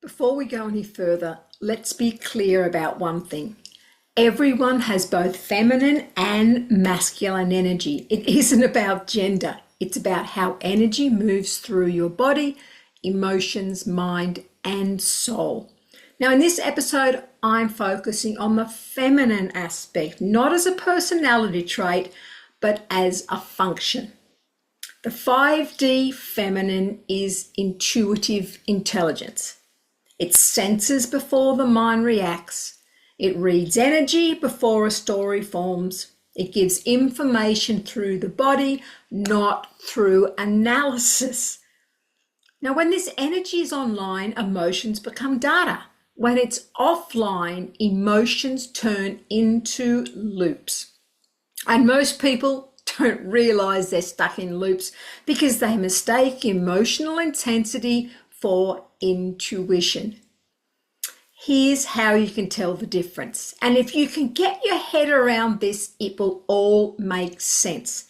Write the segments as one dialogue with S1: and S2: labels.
S1: Before we go any further, let's be clear about one thing. Everyone has both feminine and masculine energy. It isn't about gender. It's about how energy moves through your body, emotions, mind, and soul. Now, in this episode, I'm focusing on the feminine aspect, not as a personality trait, but as a function. The 5D feminine is intuitive intelligence. It senses before the mind reacts. It reads energy before a story forms. It gives information through the body, not through analysis. Now, when this energy is online, emotions become data. When it's offline, emotions turn into loops. And most people don't realize they're stuck in loops because they mistake emotional intensity for intuition. Here's how you can tell the difference. And if you can get your head around this, it will all make sense.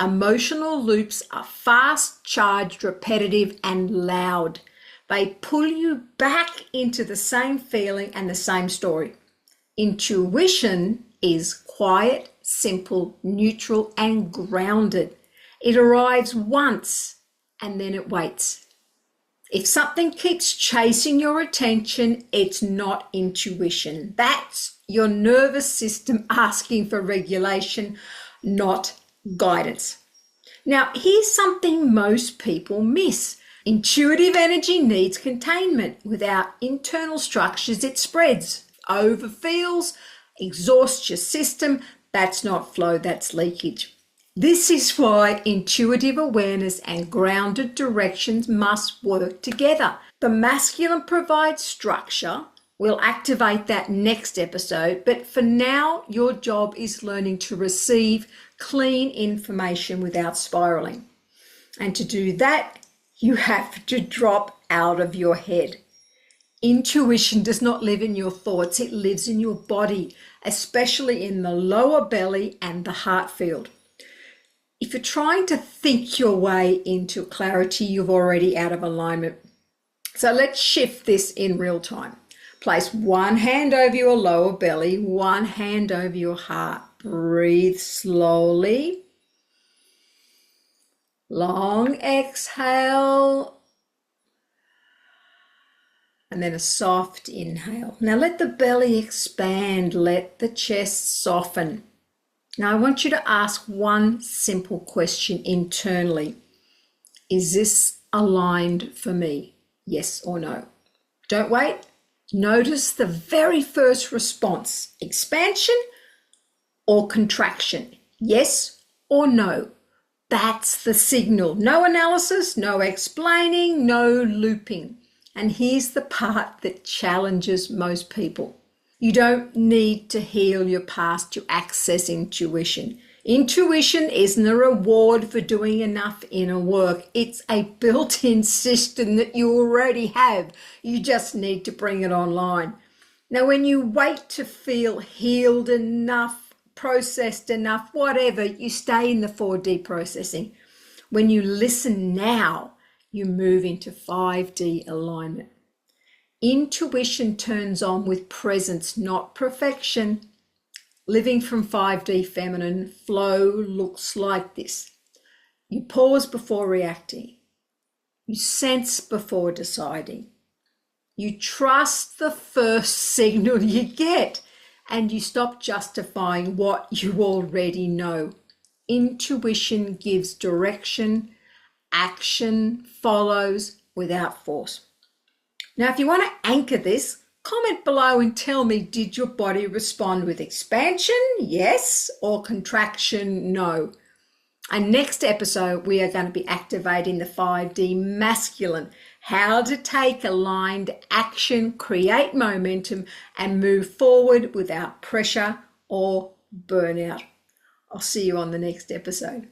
S1: Emotional loops are fast, charged, repetitive, and loud. They pull you back into the same feeling and the same story. Intuition is quiet, simple, neutral, and grounded. It arrives once and then it waits. If something keeps chasing your attention, it's not intuition. That's your nervous system asking for regulation, not guidance. Now, here's something most people miss. Intuitive energy needs containment. Without internal structures, it spreads, overfeels, exhausts your system. That's not flow, that's leakage. This is why intuitive awareness and grounded directions must work together. The masculine provides structure. We'll activate that next episode, but for now, your job is learning to receive clean information without spiraling. And to do that, you have to drop out of your head. Intuition does not live in your thoughts, it lives in your body, especially in the lower belly and the heart field. If you're trying to think your way into clarity, you're already out of alignment. So let's shift this in real time. Place one hand over your lower belly, one hand over your heart. Breathe slowly. Long exhale. And then a soft inhale. Now let the belly expand, let the chest soften. Now I want you to ask one simple question internally. Is this aligned for me? Yes or no? Don't wait. Notice the very first response. Expansion or contraction? Yes or no? That's the signal. No analysis, no explaining, no looping. And here's the part that challenges most people. You don't need to heal your past to access intuition. Intuition isn't a reward for doing enough inner work. It's a built-in system that you already have. You just need to bring it online. Now, when you wait to feel healed enough, processed enough, whatever, you stay in the 4D processing. When you listen now, you move into 5D alignment. Intuition turns on with presence, not perfection. Living from 5D feminine, flow looks like this. You pause before reacting. You sense before deciding. You trust the first signal you get, and you stop justifying what you already know. Intuition gives direction, action follows without force. Now, if you want to anchor this, comment below and tell me, did your body respond with expansion, yes, or contraction, no? And next episode, we are going to be activating the 5D masculine, how to take aligned action, create momentum, and move forward without pressure or burnout. I'll see you on the next episode.